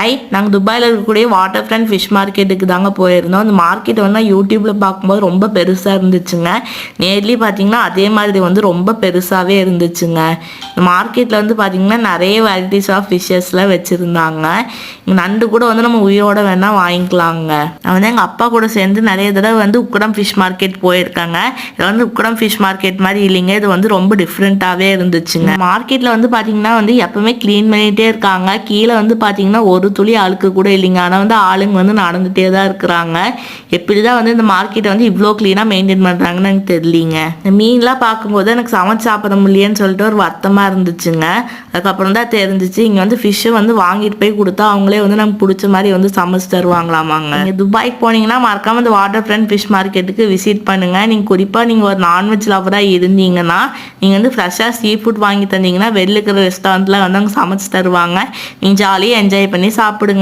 Hi, நாங்கள் துபாயில் இருக்கக்கூடிய வாட்டர் ஃப்ரண்ட் ஃபிஷ் மார்க்கெட்டுக்கு தாங்க போயிருந்தோம். அந்த மார்க்கெட் வந்து நான் யூடியூப்பில் பார்க்கும்போது ரொம்ப பெருசாக இருந்துச்சுங்க. நேர்லி பார்த்தீங்கன்னா அதே மாதிரி வந்து ரொம்ப பெருசாகவே இருந்துச்சுங்க. இந்த மார்க்கெட்டில் வந்து பார்த்தீங்கன்னா நிறைய வெரைட்டிஸ் ஆஃப் ஃபிஷ்ஷஸ்லாம் வச்சுருந்தாங்க. நண்டு கூட வந்து நம்ம உயிரோட வேணால் வாங்கிக்கலாங்க. நான் வந்து எங்கள் அப்பா கூட சேர்ந்து நிறைய தடவை வந்து உக்கடம் ஃபிஷ் மார்க்கெட் போயிருக்காங்க. இது வந்து உக்கடம் ஃபிஷ் மார்க்கெட் மாதிரி இல்லைங்க, இது வந்து ரொம்ப டிஃப்ரெண்ட்டாகவே இருந்துச்சுங்க. மார்க்கெட்டில் வந்து பார்த்தீங்கன்னா வந்து எப்பவுமே க்ளீன் பண்ணிகிட்டே இருக்காங்க. கீழே வந்து பார்த்தீங்கன்னா ஒரு துளி அழுக்கு கூட இல்லைங்க. ஆனால் வந்து ஆளுங்க வந்து நடந்துகிட்டே தான் இருக்கிறாங்க. எப்படி தான் வந்து இந்த மார்க்கெட்டை வந்து இவ்வளோ க்ளீனாக மெயின்டைன் பண்ணுறாங்கன்னு எனக்கு தெரியலிங்க. இந்த மீன்லாம் பார்க்கும்போது எனக்கு சமைச்சு சாப்பிட முடியலன்னு சொல்லிட்டு ஒரு வருத்தமாக இருந்துச்சுங்க. அதுக்கப்புறம் தான் தெரிஞ்சிச்சு இங்கே வந்து ஃபிஷ்ஷை வந்து வாங்கிட்டு போய் கொடுத்தா அவங்களே வந்து நமக்கு பிடிச்ச மாதிரி வந்து சமைச்சு தருவாங்களாமாங்க. நீங்கள் துபாய்க்கு போனீங்கன்னா மறக்காம இந்த வாட்டர் ஃப்ரண்ட் ஃபிஷ் மார்க்கெட்டுக்கு விசிட் பண்ணுங்கள். நீங்கள் குறிப்பாக நீங்கள் ஒரு நான்வெஜ் லவராக இருந்தீங்கன்னா நீங்கள் வந்து ஃப்ரெஷ்ஷாக சீ ஃபுட் வாங்கி தந்தீங்கன்னா வெளில இருக்கிற ரெஸ்டாரண்ட்டில் வந்து அவங்க சமைச்சு தருவாங்க. நீங்கள் ஜாலியாக என்ஜாய் பண்ணி சாப்பிடுங்க.